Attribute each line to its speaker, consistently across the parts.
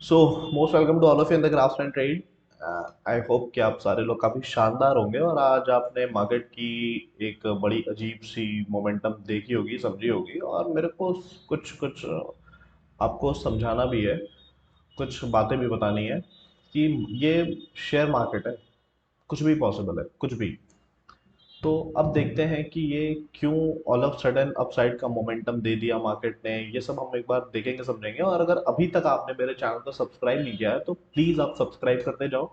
Speaker 1: So most welcome to all of you in the craft and trade. I hope कि आप सारे लोग काफ़ी शानदार होंगे और आज आपने मार्केट की एक बड़ी अजीब सी मोमेंटम देखी होगी, समझी होगी, और मेरे को कुछ कुछ आपको समझाना भी है, कुछ बातें भी बतानी है कि ये शेयर मार्केट है, कुछ भी पॉसिबल है, कुछ भी। तो अब देखते हैं कि ये क्यों ऑल ऑफ सडन अपसाइड का मोमेंटम दे दिया मार्केट ने। ये सब हम एक बार देखेंगे, समझेंगे। और अगर अभी तक आपने मेरे चैनल को सब्सक्राइब नहीं किया है तो प्लीज़ आप सब्सक्राइब करते जाओ,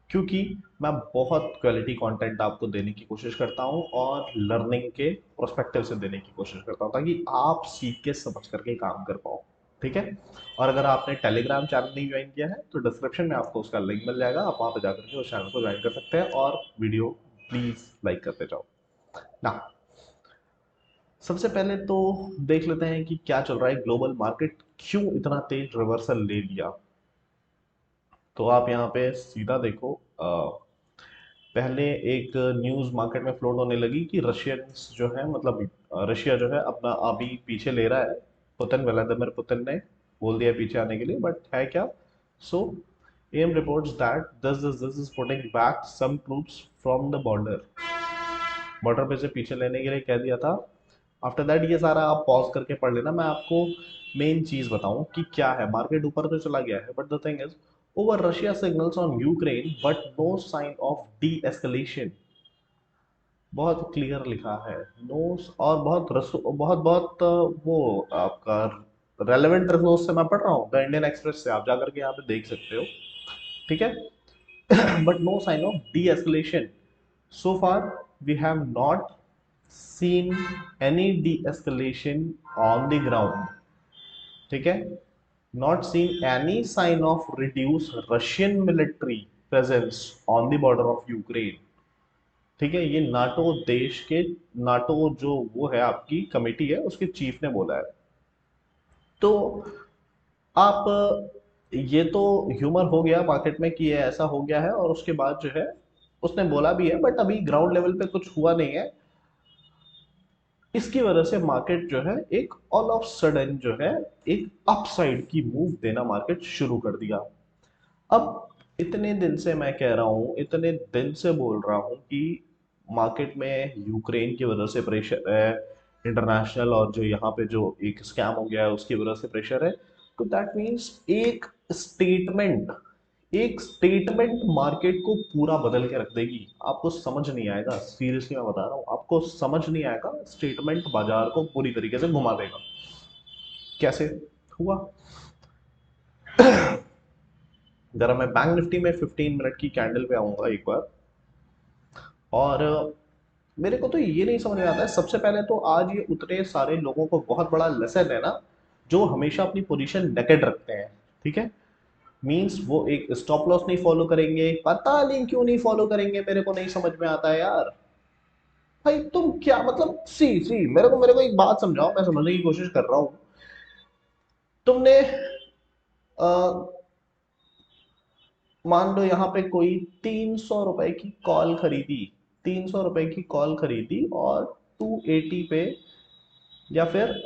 Speaker 1: क्योंकि मैं बहुत क्वालिटी कंटेंट आपको देने की कोशिश करता हूँ और लर्निंग के प्रोस्पेक्टिव से देने की कोशिश करता हूँ, ताकि आप सीख के समझ करके काम कर पाओ। ठीक है। और अगर आपने टेलीग्राम चैनल नहीं ज्वाइन किया है तो डिस्क्रिप्शन में आपको उसका लिंक मिल जाएगा, आप वहाँ पर जाकर के उस चैनल को ज्वाइन कर सकते हैं और वीडियो प्लीज़ लाइक करते जाओ ना। सबसे पहले तो देख लेते हैं कि क्या चल रहा है, ग्लोबल मार्केट क्यों इतना तेज रिवर्सल ले लिया। तो आप यहाँ पे सीधा देखो, पहले एक न्यूज़ मार्केट में फ्लोट होने लगी कि रशियंस जो है, मतलब रशिया जो है अपना अभी पीछे ले रहा है। पुतिन, व्लादिमीर पुतिन ने बोल दिया पीछे आने के लिए, बट है क्या। So um reports that this is putting back some troops from the border. Border पे से पीछे लेने के लिए कह दिया था। आफ्टर दैट ये सारा आप पॉज करके पढ़ लेना, मैं आपको मेन चीज बताऊं कि क्या है। मार्केट ऊपर तो चला गया है, but the thing is, over Russia signals on Ukraine but no sign of de escalation. बहुत क्लियर लिखा है, नो। और बहुत बहुत वो आपका रेलेवेंट रिसोर्स से मैं पढ़ रहा हूँ, द इंडियन एक्सप्रेस से, आप जाकर के यहाँ पे देख सकते हो। ठीक है। but no sign of de-escalation so far. We have not seen any de-escalation on the ground. ठीक है। not seen any sign of reduced Russian military presence on the border of Ukraine। ठीक है, ये नाटो देश के, NATO जो वो है आपकी कमेटी है, उसके चीफ ने बोला है। तो आप, ये तो ह्यूमर हो गया मार्केट में कि ये ऐसा हो गया है, और उसके बाद जो है उसने बोला भी है, बट अभी ग्राउंड लेवल पे कुछ हुआ नहीं है। इसकी वजह से मार्केट जो है एक ऑल ऑफ सडन जो है एक अपसाइड की मूव देना मार्केट शुरू कर दिया। अब इतने दिन से मैं कह रहा हूं, इतने दिन से बोल रहा हूं कि मार्केट में यूक्रेन की वजह से प्रेशर है इंटरनेशनल, और जो यहाँ पे जो एक स्कैम हो गया है उसकी वजह से प्रेशर है। तो दैट मीन्स स्टेटमेंट एक स्टेटमेंट मार्केट को पूरा बदल के रख देगी। आपको समझ नहीं आएगा, सीरियसली मैं बता रहा हूँ, आपको समझ नहीं आएगा। स्टेटमेंट बाजार को पूरी तरीके से घुमा देगा। कैसे हुआ। जरा मैं बैंक निफ्टी में 15 मिनट की कैंडल पे आऊंगा एक बार। और मेरे को तो ये नहीं समझ में आता है, सबसे पहले तो आज ये उतने सारे लोगों को बहुत बड़ा लेसन है ना, जो हमेशा अपनी पोजीशन नेकेड रखते हैं। ठीक है। मींस वो एक स्टॉप लॉस नहीं फॉलो करेंगे, पता नहीं क्यों नहीं फॉलो करेंगे, मेरे को नहीं समझ में आता है यार। भाई तुम क्या मतलब, सी सी मेरे को एक बात समझाओ, मैं समझने की कोशिश कर रहा हूँ। तुमने अ, मान लो यहाँ पे कोई 300 रुपए की कॉल खरीदी, 300 रुपए की कॉल खरीदी, और 280 पे, या फिर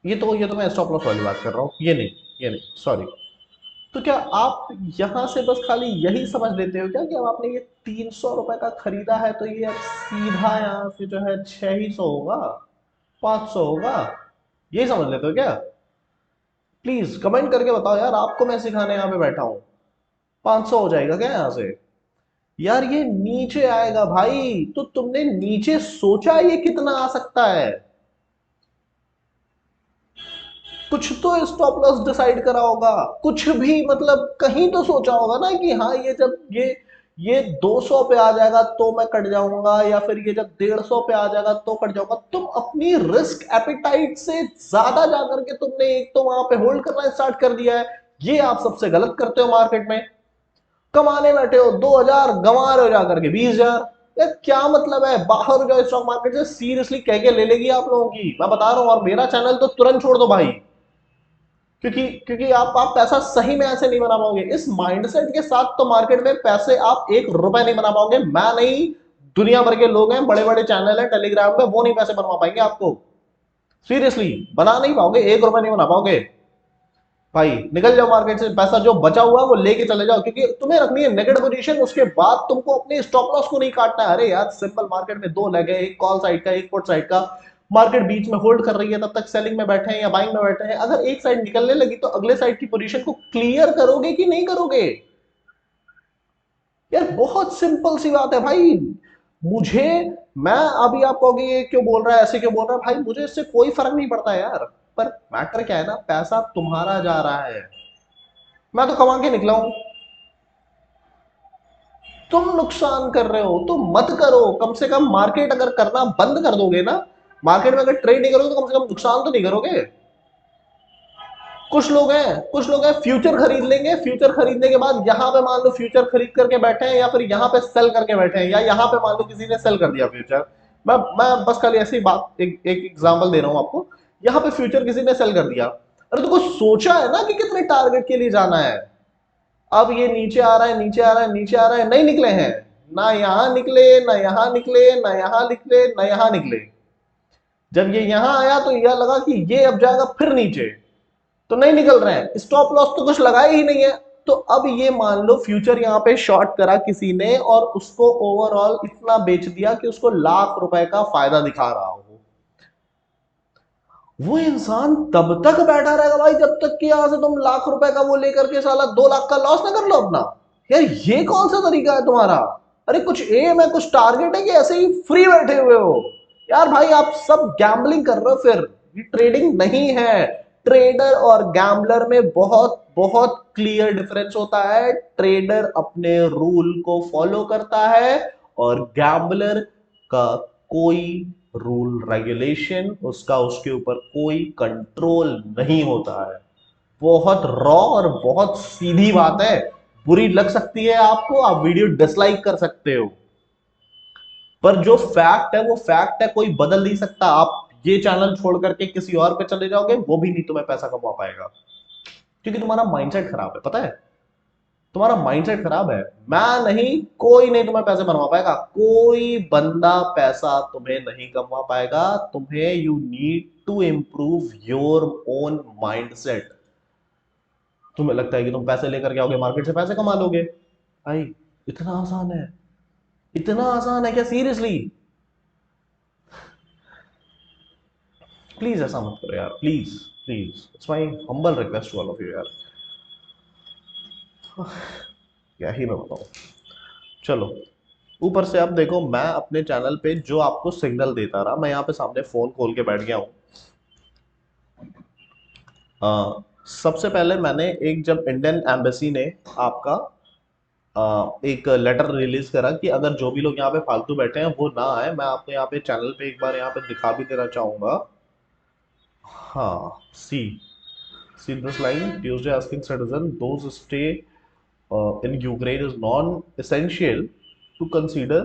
Speaker 1: ये तो मैं स्टॉप लॉस वाली बात कर रहा हूँ, ये नहीं सॉरी। तो क्या आप यहाँ से बस खाली यही समझ लेते हो क्या कि अब आपने ये 300 रुपए का खरीदा है तो ये अब सीधा यहाँ से जो है 600 होगा, 500 होगा, यही समझ लेते हो क्या। प्लीज कमेंट करके बताओ यार, आपको मैं सिखाने यहाँ पे बैठा हूँ। 500 हो जाएगा क्या यहाँ से। यार ये नीचे आएगा भाई, तो तुमने नीचे सोचा ये कितना आ सकता है। कुछ तो स्टॉप लॉस डिसाइड करा होगा, कुछ भी, मतलब कहीं तो सोचा होगा ना कि हाँ ये जब ये 200 पे आ जाएगा तो मैं कट जाऊंगा, या फिर ये जब 150 पे आ जाएगा तो कट जाऊंगा। तुम अपनी रिस्क एपिटाइट से ज्यादा जाकर के तुमने एक तो वहां पे होल्ड करना स्टार्ट कर दिया है। ये आप सबसे गलत करते हो मार्केट में। कमाने बैठे हो 2000, गंवा रहे हो जाकर के 20,000। यार क्या मतलब है, बाहर हो जाओ स्टॉक मार्केट से, सीरियसली कह के ले लेगी आप लोगों की, मैं बता रहा हूं। और मेरा चैनल तो तुरंत छोड़ दो भाई, क्योंकि क्योंकि आप पैसा सही में ऐसे नहीं बना पाओगे इस माइंडसेट के साथ। तो मार्केट में पैसे आप 1 रुपए नहीं बना पाओगे, मैं नहीं, दुनिया भर के लोग हैं, बड़े बड़े चैनल है टेलीग्राम पे, वो नहीं पैसे बनवा पाएंगे आपको। सीरियसली बना नहीं पाओगे, 1 रुपए नहीं बना पाओगे। भाई निकल जाओ मार्केट से, पैसा जो बचा हुआ है वो लेके चले जाओ, क्योंकि तुम्हें रखनी है नेगेटिव पोजीशन, उसके बाद तुमको अपने स्टॉप लॉस को नहीं काटना है। अरे यार सिंपल, मार्केट में दो लेग है, एक कॉल साइड का एक पुट साइड का, मार्केट बीच में होल्ड कर रही है, तब तक सेलिंग में बैठे हैं या बाइंग में बैठे हैं। अगर एक साइड निकलने लगी तो अगले साइड की पोजीशन को क्लियर करोगे कि नहीं करोगे? यार बहुत सिंपल सी बात है भाई। मुझे, मैं अभी आप कहोगे ये क्यों बोल रहा है, ऐसे क्यों बोल रहा है, भाई मुझे इससे कोई फर्क नहीं पड़ता यार। पर मैटर क्या है ना, पैसा तुम्हारा जा रहा है, मैं तो कमा के निकला हूं, तुम नुकसान कर रहे हो तो मत करो। कम से कम मार्केट अगर करना बंद कर दोगे ना, मार्केट में अगर ट्रेड नहीं करोगे तो कम से कम नुकसान तो नहीं करोगे। कुछ लोग हैं फ्यूचर खरीद लेंगे, फ्यूचर खरीदने के बाद यहां पे मान लो फ्यूचर खरीद करके बैठे हैं, या फिर यहां पे सेल करके बैठे हैं, या यहां पे मान लो किसी ने सेल कर दिया फ्यूचर। मैं बस खाली ऐसी बात एक एग्जांपल दे रहा हूं आपको। यहां पे फ्यूचर किसी ने सेल कर दिया, अरे तो कुछ सोचा है ना कि कितने टारगेट के लिए जाना है। अब ये नीचे आ रहा है, नीचे आ रहा है, नीचे आ रहा है, नहीं निकले हैं, ना यहां निकले, ना यहां निकले, ना यहां निकले, ना यहां निकले। जब ये यहां आया तो यह लगा कि ये अब जाएगा फिर नीचे, तो नहीं निकल रहे हैं, स्टॉप लॉस तो कुछ लगाया ही नहीं है। तो अब ये मान लो फ्यूचर यहां पे शॉर्ट करा किसी ने और उसको ओवरऑल इतना बेच दिया कि उसको लाख रुपए का फायदा दिखा रहा हो, वो इंसान तब तक बैठा रहेगा भाई जब तक कि यहां से तुम लाख रुपए का वो लेकर के साला 2 लाख का लॉस ना कर लो अपना। यार ये कौन सा तरीका है तुम्हारा? अरे कुछ एम है, कुछ टारगेट है, कि ऐसे ही फ्री बैठे हुए हो? यार भाई आप सब गैम्बलिंग कर रहे हो फिर, ये ट्रेडिंग नहीं है। ट्रेडर और गैम्बलर में बहुत बहुत क्लियर डिफरेंस होता है। ट्रेडर अपने रूल को फॉलो करता है और गैम्बलर का कोई रूल रेगुलेशन, उसका उसके ऊपर कोई कंट्रोल नहीं होता है। बहुत रॉ और बहुत सीधी बात है। बुरी लग सकती है आपको, आप वीडियो डिसलाइक कर सकते हो, पर जो फैक्ट है वो फैक्ट है, कोई बदल नहीं सकता। आप ये चैनल छोड़ करके किसी और पे चले जाओगे, वो भी नहीं तुम्हें पैसा कमा पाएगा, क्योंकि तुम्हारा माइंडसेट खराब है। पता है, तुम्हारा माइंडसेट खराब है। मैं नहीं, कोई नहीं तुम्हें पैसे बनवा पाएगा, कोई बंदा पैसा तुम्हें नहीं कमा पाएगा। तुम्हें, you need to improve your own mindset. तुम्हें लगता है कि तुम पैसे लेकर के आओगे मार्केट से पैसे कमा लोगे? भाई इतना आसान है? इतना आसान है क्या सीरियसली? प्लीज ऐसा मत करो यार, please please, it's my humble request to all of you यार। क्या ही मैं बताऊं। चलो, ऊपर से अब देखो, मैं अपने चैनल पे जो आपको सिग्नल देता रहा, मैं यहाँ पे सामने फोन खोल के बैठ गया हूँ। सबसे पहले मैंने एक, जब इंडियन एम्बेसी ने आपका एक लेटर रिलीज करा कि अगर जो भी लोग यहाँ पे फालतू बैठे हैं वो ना आए, मैं आपको यहाँ पे चैनल पे एक बार यहाँ पे दिखा भी देना चाहूंगा। हाँ, see see this line, Tuesday asking citizen those stay in Ukraine is non-essential to consider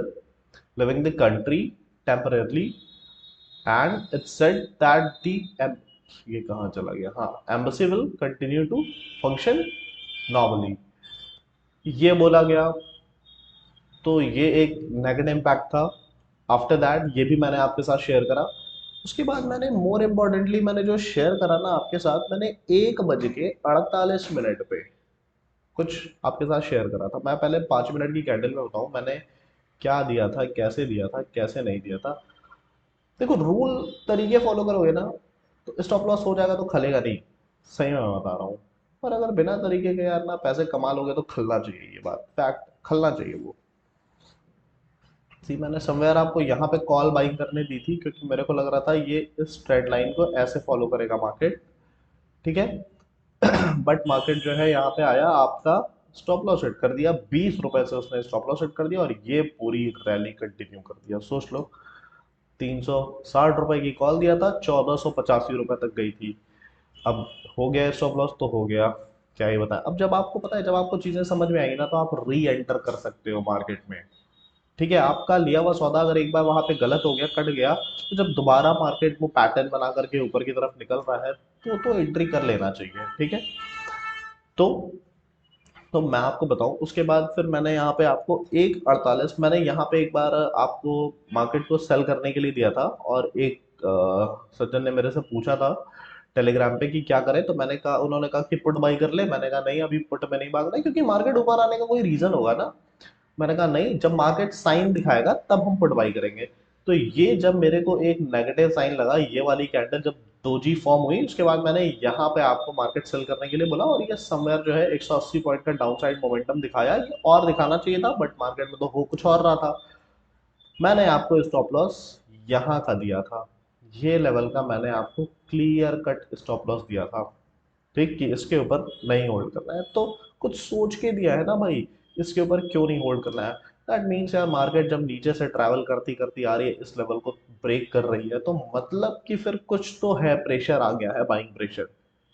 Speaker 1: leaving the country temporarily, and it said that the ये कहाँ चला गया, हाँ, embassy will continue to function normally, ये बोला गया। तो ये एक नेगेटिव इम्पैक्ट था। आफ्टर दैट ये भी मैंने आपके साथ शेयर करा। उसके बाद मैंने मोर इम्पोर्टेंटली मैंने जो शेयर करा ना आपके साथ, मैंने 1 बज के 48 मिनट पे कुछ आपके साथ शेयर करा था। मैं पहले 5 मिनट की कैंडल में बताऊं मैंने क्या दिया था, कैसे नहीं दिया था। देखो, रूल तरीके फॉलो करोगे ना तो स्टॉप लॉस हो जाएगा, तो खलेगा नहीं, सही में मैं बता रहा हूँ। पर अगर बिना तरीके के यार ना पैसे कमा लोगे तो खलना चाहिए, ये बात फैक्ट, खलना चाहिए वो। सी, मैंने समवेयर आपको यहाँ पे कॉल बाइंग करने दी थी, क्योंकि मेरे को लग रहा था ये इस ट्रेड लाइन को ऐसे फॉलो करेगा मार्केट, ठीक है। बट मार्केट जो है यहाँ पे आया, आपका स्टॉप लॉस हिट कर दिया, 20 रुपए से उसने स्टॉप लॉस हिट कर दिया, और ये पूरी रैली कंटिन्यू कर दिया। सोच लो, 360 रुपए की कॉल दिया था, 1485 रुपए तक गई थी। अब हो गया स्टॉप लॉस तो हो गया, क्या ही बताएं। अब जब आपको पता है, जब आपको चीजें समझ में आएगी ना, तो आप री एंटर कर सकते हो मार्केट में, ठीक है। आपका लिया हुआ सौदा अगर एक बार वहां पे गलत हो गया, कट गया, तो जब दोबारा मार्केट वो पैटर्न बना करके ऊपर की तरफ निकल रहा है, तो एंट्री कर लेना चाहिए, ठीक है। तो मैं आपको बताऊं, उसके बाद फिर मैंने यहाँ पे आपको 1:48, मैंने यहाँ पे एक बार आपको मार्केट को सेल करने के लिए दिया था, और एक सज्जन ने मेरे से पूछा था टेलीग्राम पे कि क्या करें, तो मैंने कहा, उन्होंने कहा कि पुट बाई कर ले। मैंने कहा नहीं, अभी पुट में नहीं भागना है, क्योंकि मार्केट ऊपर आने का कोई रीजन होगा ना। मैंने कहा नहीं, जब मार्केट साइन दिखाएगा तब हम पुट बाई करेंगे। तो ये जब मेरे को एक नेगेटिव साइन लगा, ये वाली कैंडल जब दोजी फॉर्म हुई, उसके बाद मैंने यहाँ पे आपको मार्केट सेल करने के लिए बोला, और ये समवेयर जो है 180 पॉइंट का डाउनसाइड मोमेंटम दिखाया। ये और दिखाना चाहिए था, बट मार्केट में तो हो कुछ और रहा था। मैंने आपको स्टॉप लॉस यहाँ का दिया था, ये लेवल का मैंने आपको क्लियर कट स्टॉप लॉस दिया था, ठीक, कि इसके ऊपर नहीं होल्ड करना है। तो कुछ सोच के दिया है ना भाई, इसके ऊपर क्यों नहीं होल्ड करना है। दैट मीन्स यार, मार्केट जब नीचे से ट्रैवल करती करती आ रही है, इस लेवल को ब्रेक कर रही है, तो मतलब कि फिर कुछ तो है, प्रेशर आ गया है, बाइंग प्रेशर।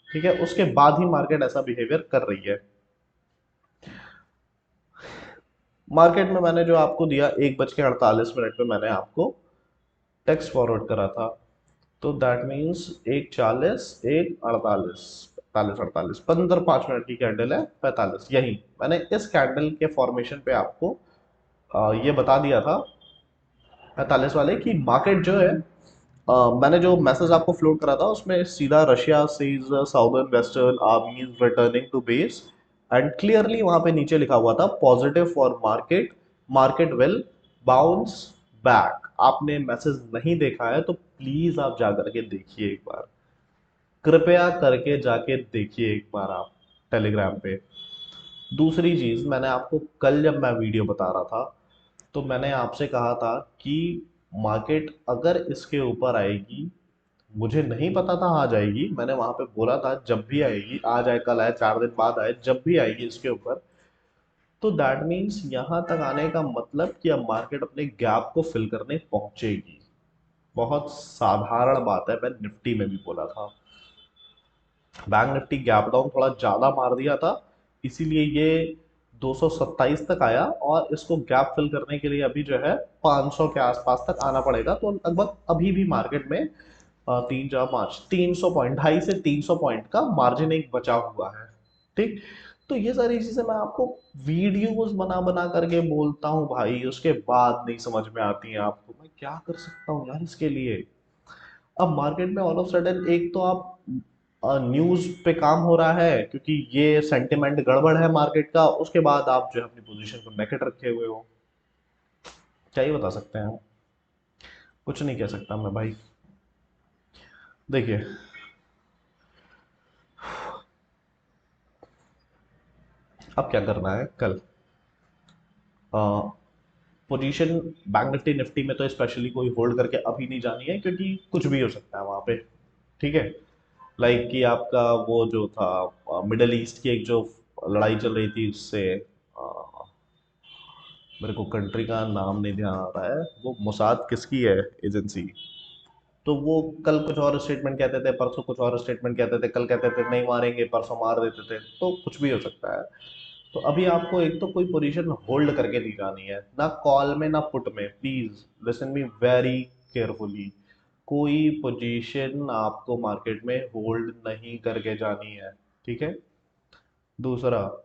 Speaker 1: ठीक है, उसके बाद ही मार्केट ऐसा बिहेवियर कर रही है। मार्केट में मैंने जो आपको दिया 1:48 पे, मैंने आपको टेक्स्ट फॉरवर्ड करा था। तो दैट मीन्स 1:40, 1:48, 45, 5 मिनट की कैंडल है, 45। यही मैंने इस कैंडल के फॉर्मेशन पे आपको ये बता दिया था, 45 वाले, कि मार्केट जो है, मैंने जो मैसेज आपको फ्लोट करा था उसमें सीधा Russia sees southern western armies returning to base, and clearly वहां पे नीचे लिखा हुआ था positive for market, market will bounce back. आपने मैसेज नहीं देखा है तो प्लीज आप जा करके देखिए एक बार, कृपया करके जाके देखिए एक बार आप टेलीग्राम पे। दूसरी चीज, मैंने आपको कल जब मैं वीडियो बता रहा था, तो मैंने आपसे कहा था कि मार्केट अगर इसके ऊपर आएगी, मुझे नहीं पता था आ जाएगी, मैंने वहां पे बोला था जब भी आएगी, आज आए कल आए 4 दिन बाद आए, जब भी आएगी इसके ऊपर, तो दैट मीन्स यहां तक आने का मतलब कि अब मार्केट अपने गैप को फिल करने पहुंचेगी। बहुत साधारण बात है, मैं निफ्टी में भी बोला था। बैंक निफ्टी गैप डाउन थोड़ा ज्यादा मार दिया था, इसीलिए ये 227 तक आया, और इसको गैप फिल करने के लिए अभी जो है 500 के आसपास तक आना पड़ेगा। तो लगभग अभी भी मार्केट में 3 4 5 300 पॉइंट, 250 से 300 पॉइंट का मार्जिन एक बचा हुआ है। ठीक, तो ये सारी चीजें मैं आपको वीडियोस बना बना करके बोलता हूँ भाई, उसके बाद नहीं समझ में आती हैं आपको, मैं क्या कर सकता हूँ यार इसके लिए। अब मार्केट में ऑल ऑफ सडन एक तो आप न्यूज पे काम हो रहा है, क्योंकि ये सेंटिमेंट गड़बड़ है मार्केट का, उसके बाद आप जो है अपनी पोजीशन को नेकेट रखे हुए हो। क्या ही बता सकते हैं हम, कुछ नहीं कह सकता मैं भाई। देखिए, अब क्या करना है कल, पोजीशन बैंक निफ्टी निफ्टी में तो स्पेशली कोई होल्ड करके अभी नहीं जानी है, क्योंकि कुछ भी हो सकता है वहां पे। ठीक है, लाइक कि आपका वो जो था मिडल ईस्ट की एक जो लड़ाई चल रही थी, उससे मेरे को कंट्री का नाम नहीं ध्यान आ रहा है, वो मोसाद किसकी है एजेंसी, तो वो कल कुछ और स्टेटमेंट कहते थे, परसों कुछ और स्टेटमेंट कहते थे, कल कहते थे नहीं मारेंगे, परसों मार देते थे, तो कुछ भी हो सकता है। तो अभी आपको एक तो कोई पोजीशन होल्ड करके नहीं जानी है, ना कॉल में ना पुट में, please listen me very carefully. कोई पोजीशन आपको मार्केट में होल्ड नहीं करके जानी है, ठीक है। दूसरा,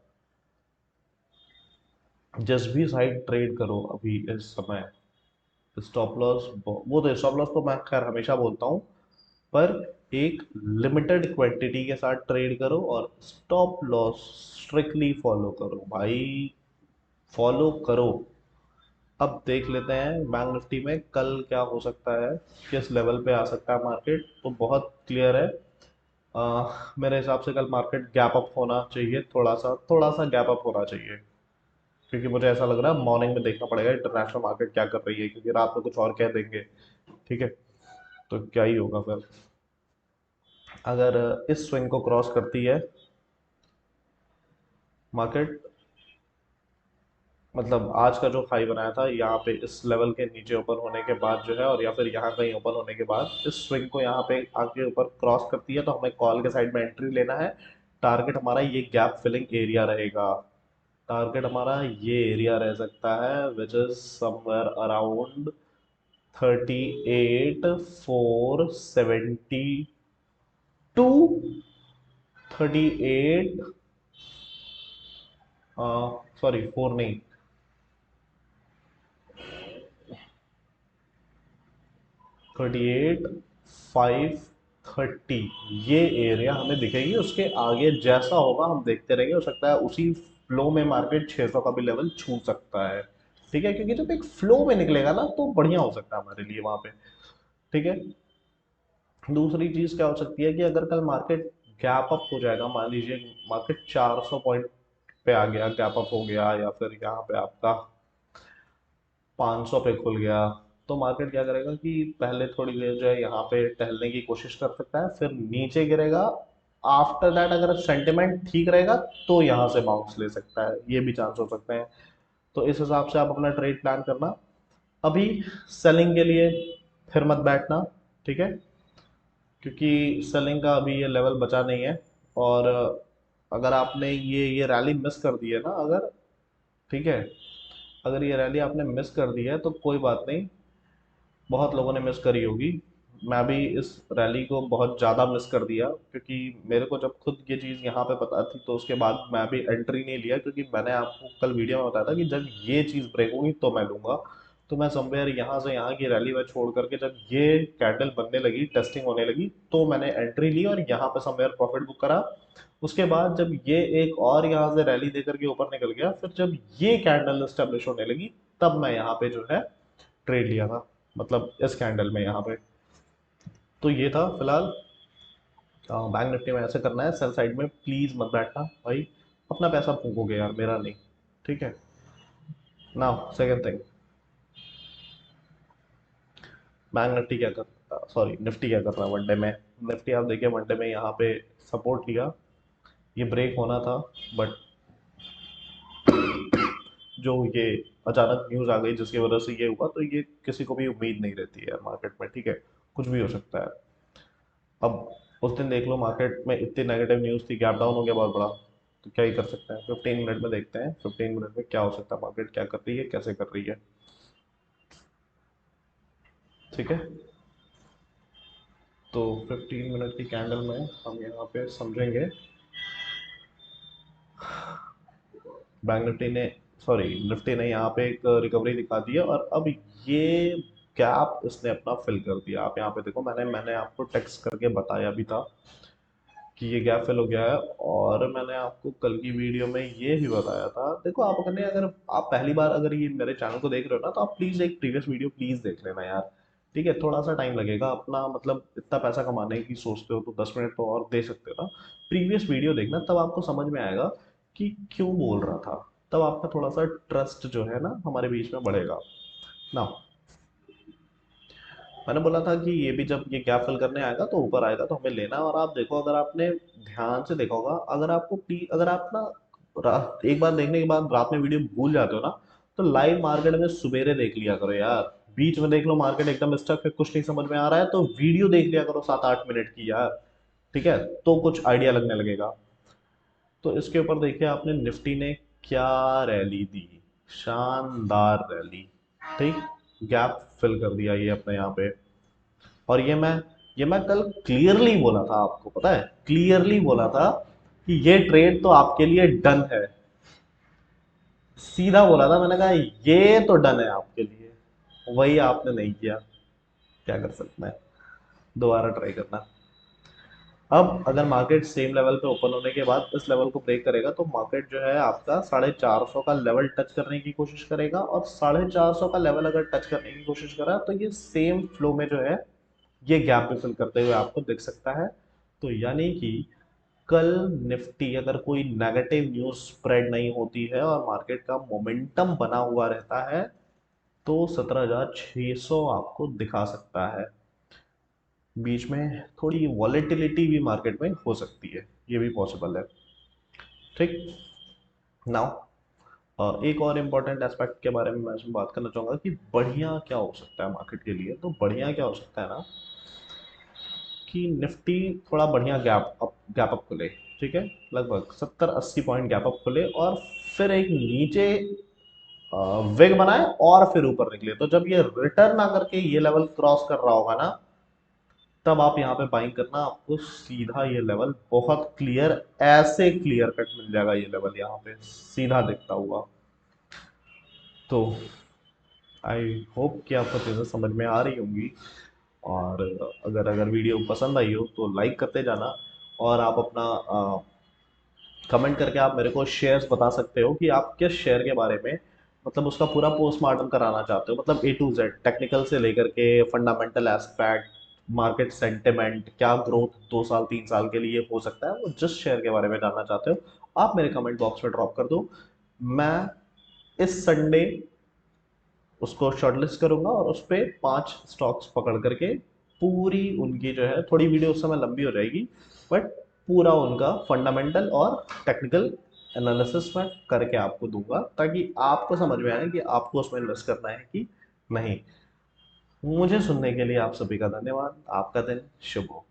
Speaker 1: जिस भी साइड ट्रेड करो अभी इस समय, स्टॉप लॉस, वो तो स्टॉप लॉस तो मैं खैर हमेशा बोलता हूँ, पर एक लिमिटेड क्वांटिटी के साथ ट्रेड करो, और स्टॉप लॉस स्ट्रिक्टली फॉलो करो भाई, फॉलो करो। अब देख लेते हैं बैंक निफ्टी में कल क्या हो सकता है, किस लेवल पे आ सकता है मार्केट, तो बहुत क्लियर है। मेरे हिसाब से कल मार्केट गैप अप होना चाहिए, थोड़ा सा गैप अप होना चाहिए, क्योंकि मुझे ऐसा लग रहा है मॉर्निंग में देखना पड़ेगा इंटरनेशनल मार्केट क्या कर रही है, क्योंकि रात में कुछ और कह देंगे। ठीक है, तो क्या ही होगा फिर, अगर इस स्विंग को क्रॉस करती है मार्केट, मतलब आज का जो हाई बनाया था यहाँ पे इस लेवल के नीचे ओपन होने के बाद जो है, और या फिर यहाँ कहीं ओपन होने के बाद इस स्विंग को यहाँ पे आके ऊपर क्रॉस करती है, तो हमें कॉल के साइड में एंट्री लेना है। टारगेट हमारा ये गैप फिलिंग एरिया रहेगा, टारगेट हमारा ये एरिया रह सकता है, which is somewhere around 38,472, 38, sorry 4 नहीं, 38,500, 30 ये एरिया हमें दिखेगी। उसके आगे जैसा होगा हम देखते रहेंगे, हो सकता है उसी फ्लो में मार्केट 600 का भी लेवल छू सकता है। ठीक है, क्योंकि जब एक फ्लो में निकलेगा ना तो बढ़िया हो सकता है हमारे लिए वहां पे। ठीक है। दूसरी चीज क्या हो सकती है कि अगर कल मार्केट गैप अप हो जाएगा, मान लीजिए मार्केट 400 पॉइंट पे आ गया, गैप अप हो गया, या फिर यहाँ पे आपका 500 पे खुल गया, तो मार्केट क्या करेगा कि पहले थोड़ी देर जो है यहाँ पे टहलने की कोशिश कर सकता है, फिर नीचे गिरेगा। आफ्टर दैट अगर सेंटिमेंट ठीक रहेगा तो यहाँ से बाउंस ले सकता है, ये भी चांस हो सकते हैं। तो इस हिसाब से आप अपना ट्रेड प्लान करना। अभी सेलिंग के लिए फिर मत बैठना। ठीक है, क्योंकि सेलिंग का अभी ये लेवल बचा नहीं है। और अगर आपने ये रैली मिस कर दी है ना, अगर, ठीक है, अगर ये रैली आपने मिस कर दी है तो कोई बात नहीं, बहुत लोगों ने मिस करी होगी। मैं भी इस रैली को बहुत ज़्यादा मिस कर दिया, क्योंकि मेरे को जब खुद ये चीज़ यहाँ पे पता थी तो उसके बाद मैं भी एंट्री नहीं लिया, क्योंकि मैंने आपको कल वीडियो में बताया था कि जब ये चीज़ ब्रेक होगी तो मैं लूँगा। तो मैं समवेयर यहाँ से यहाँ की रैली में छोड़ करके जब ये कैंडल बनने लगी, टेस्टिंग होने लगी, तो मैंने एंट्री ली और यहाँ पे समवेयर प्रॉफिट बुक करा। उसके बाद जब ये एक और यहाँ से रैली दे करके ऊपर निकल गया, फिर जब ये कैंडल एस्टेब्लिश होने लगी, तब मैं यहाँ पे जो है ट्रेड लिया था, मतलब इस कैंडल में यहाँ पे। तो ये था फिलहाल। बैंक निफ्टी में ऐसे करना है, सेल साइड में प्लीज मत बैठना भाई, अपना पैसा फूकोगे यार, मेरा नहीं। ठीक है। Now second thing, bank Nifty क्या कर, सॉरी निफ्टी क्या कर रहा है वनडे में। निफ्टी आप देखिए वनडे में यहाँ पे सपोर्ट लिया, ये ब्रेक होना था, बट जो ये अचानक न्यूज आ गई जिसकी वजह से ये हुआ, तो ये किसी को भी उम्मीद नहीं रहती है यार मार्केट में। ठीक है, कुछ भी हो सकता है। अब उस दिन देख लो मार्केट में इतनी नेगेटिव न्यूज़ थी, गैप डाउन हो गया बहुत बड़ा, तो क्या ही कर सकते हैं। 15 मिनट में देखते हैं 15 मिनट में क्या हो सकता है, मार्केट क्या कर रही है, कैसे कर रही है। ठीक है, तो 15 मिनट की कैंडल में हम यहाँ पे समझेंगे बैंक निफ्टी ने, सॉरी निफ्टी ने यहाँ पे एक रिकवरी दिखा दी है, और अब ये गैप इसने अपना फिल कर दिया। आप यहाँ पे देखो, मैंने मैंने आपको टेक्स्ट करके बताया भी था कि ये गैप फिल हो गया है, और मैंने आपको कल की वीडियो में ये भी बताया था। देखो आप अगर आप पहली बार अगर ये मेरे चैनल को देख रहे हो ना, तो आप प्लीज़ एक प्रीवियस वीडियो प्लीज़ देख लेना यार। ठीक है, थोड़ा सा टाइम लगेगा अपना, मतलब इतना पैसा कमाने की सोचते हो तो 10 मिनट तो और दे सकते हो ना। प्रीवियस वीडियो देखना, तब आपको समझ में आएगा कि क्यों बोल रहा था। तब आपका थोड़ा सा ट्रस्ट जो है ना हमारे बीच में बढ़ेगा ना। मैंने बोला था कि ये भी जब ये गैप फिल करने आएगा तो ऊपर आएगा तो हमें लेना है। और आप देखो, अगर आपने ध्यान से देखा होगा, अगर आपको अगर आप ना एक बार देखने के बाद रात में वीडियो भूल जाते हो ना, तो लाइव मार्केट में सुबेरे देख लिया करो यार। बीच में देख लो मार्केट एकदम स्टक है, कुछ नहीं समझ में आ रहा है, तो वीडियो देख लिया करो 7-8 मिनट की यार। ठीक है, तो कुछ आइडिया लगने लगेगा। तो इसके ऊपर देखिए आपने निफ्टी ने क्या रैली दी, शानदार रैली। ठीक, गैप फिल कर दिया ये अपने यहाँ पे। और ये मैं कल क्लियरली बोला था, आपको पता है, क्लियरली बोला था कि ये ट्रेड तो आपके लिए डन है। सीधा बोला था, मैंने कहा ये तो डन है आपके लिए। वही आपने नहीं किया, क्या कर सकते हैं, दोबारा ट्राई करना। अब अगर मार्केट सेम लेवल पे ओपन होने के बाद इस लेवल को ब्रेक करेगा, तो मार्केट जो है आपका 450 का लेवल टच करने की कोशिश करेगा। और 450 का लेवल अगर टच करने की कोशिश करा, तो ये सेम फ्लो में जो है ये गैप भी फिल करते हुए आपको दिख सकता है। तो यानी कि कल निफ्टी अगर कोई नेगेटिव न्यूज स्प्रेड नहीं होती है और मार्केट का मोमेंटम बना हुआ रहता है, तो 17,600 आपको दिखा सकता है। बीच में थोड़ी वॉलेटिलिटी भी मार्केट में हो सकती है, ये भी पॉसिबल है। ठीक। नाउ एक और इम्पॉर्टेंट एस्पेक्ट के बारे में मैं इसमें बात करना चाहूंगा कि बढ़िया क्या हो सकता है मार्केट के लिए। तो बढ़िया क्या हो सकता है ना, कि निफ्टी थोड़ा बढ़िया गैप अप खुले। ठीक है, लगभग 70-80 पॉइंट गैप अप खुले, और फिर एक नीचे वेग बनाए और फिर ऊपर निकले। तो जब ये रिटर्न आकर के ये लेवल क्रॉस कर रहा होगा ना, तब आप यहाँ पे बाइंग करना, आपको सीधा ये लेवल बहुत क्लियर, ऐसे क्लियर कट मिल जाएगा ये लेवल यहाँ पे सीधा दिखता हुआ। तो आई होप कि आपको चीज़ें समझ में आ रही होंगी। और अगर अगर वीडियो पसंद आई हो तो लाइक करते जाना, और आप अपना कमेंट करके आप मेरे को शेयर्स बता सकते हो कि आप किस शेयर के बारे में, मतलब उसका पूरा पोस्टमार्टम कराना चाहते हो, मतलब A to Z टेक्निकल से लेकर के फंडामेंटल एस्पेक्ट, मार्केट सेंटिमेंट, क्या ग्रोथ 2 साल 3 साल के लिए हो सकता है, वो जिस शेयर के बारे में जानना चाहते हो आप मेरे कमेंट बॉक्स में ड्रॉप कर दो। मैं इस संडे उसको शॉर्टलिस्ट करूंगा और उस पर 5 स्टॉक्स पकड़ करके पूरी उनकी जो है, थोड़ी वीडियो उस समय लंबी हो जाएगी, बट पूरा उनका फंडामेंटल और टेक्निकल एनालिसिस मैं करके आपको दूंगा, ताकि आपको समझ में आए कि आपको उसमें इन्वेस्ट करना है कि नहीं। मुझे सुनने के लिए आप सभी का धन्यवाद। आपका दिन शुभ हो।